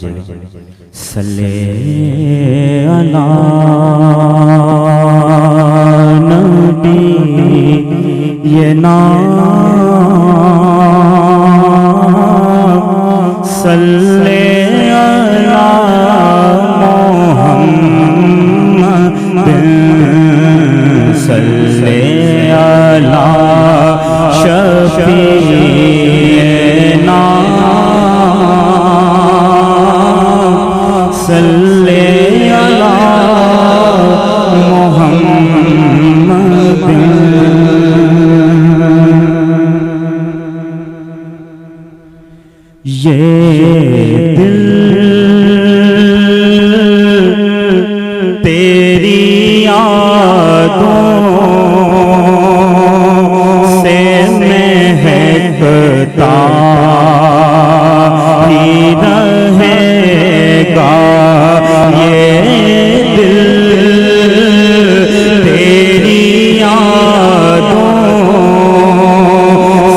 सल्ले अला नबी ये नाम सल्ले अला मोहम्मद सल्ले अला शफीना सल्ले अला मोहम्मद। ये दिल तेरी यादों से महकता ही रहेगा। ये दिल तेरी यादों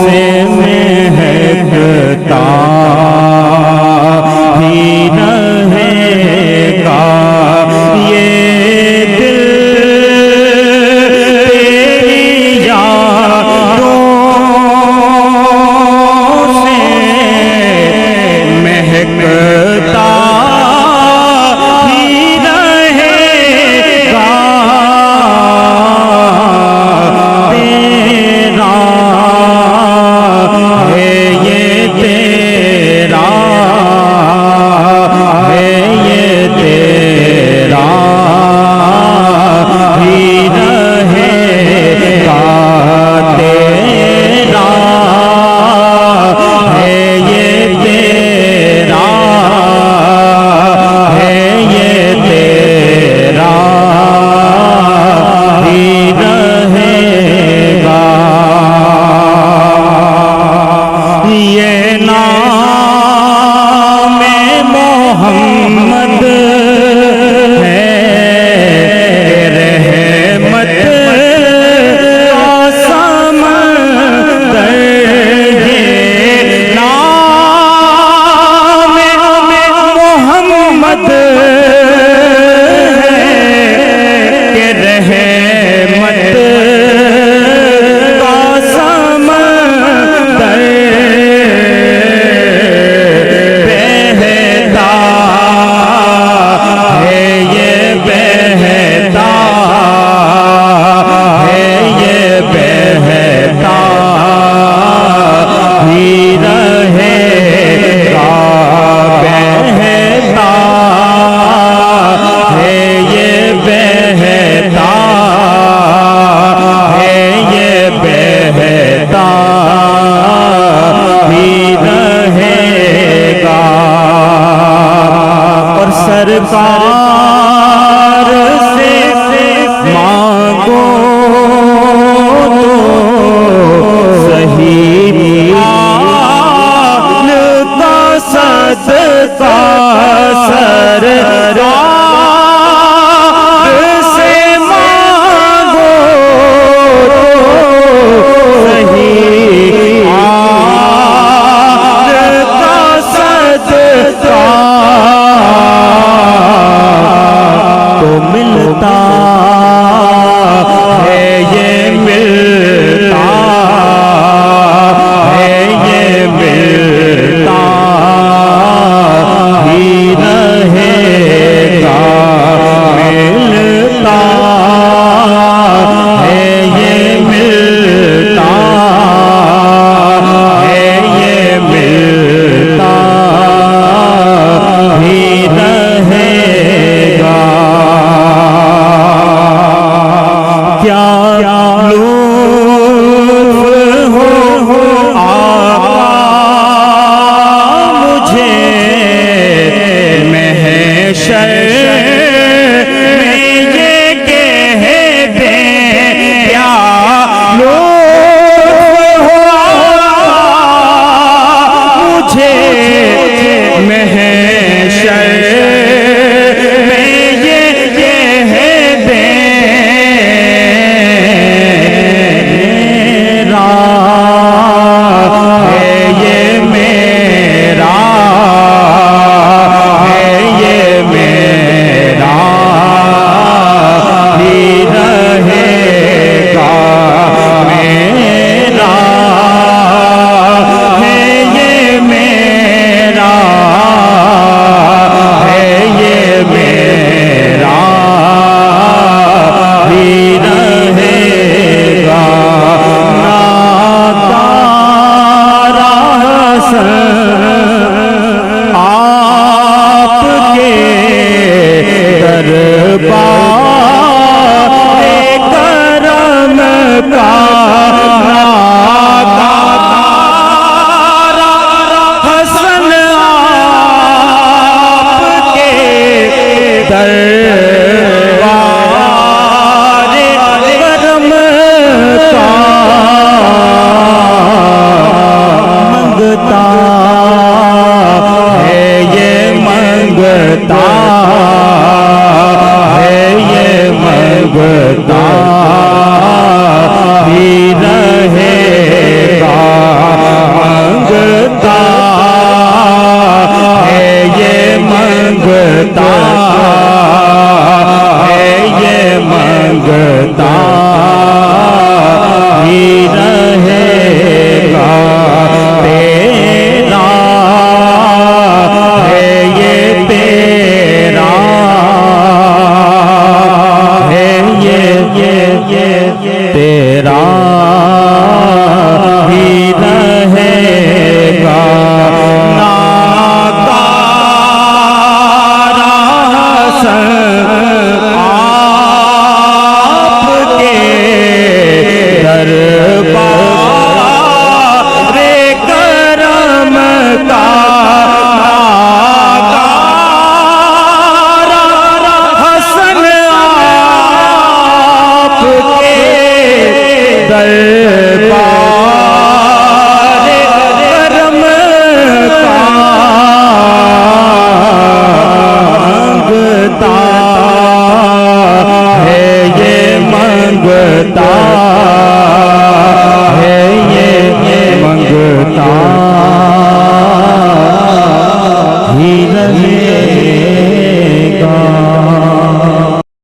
से महकता ही रहेगा। ये दिल तेरी यादों से महकता मोहम्मद है रहमत का समंदर। ये नाम मोहम्मद है रहमत का समंदर। सरकार से मांगो तो सही हाल का सदका। सरकार से मांगो तो सही हाल का सदका तो मिलता है। ये मिलता है। ये मिलता ही रहेगा। मिलता है। ये मिलता है। ये मिलता ही रहेगा। क्या लुत्फ़ हो आका मुझे महशर में ये कह दे। क्या लुत्फ़ हो मुझे महशर में ये कह दे। मेरा है ये मेरा मंगता है, ये मंगता ही रहेगा, मंगता है, ये मंगता है, ये मंगता ही रहेगा। तेरा है, ये तेरा है, ये तेरा ही रहेगा। नाकारा आपके दरबार करम का, नाकारा हसन आपके दरबार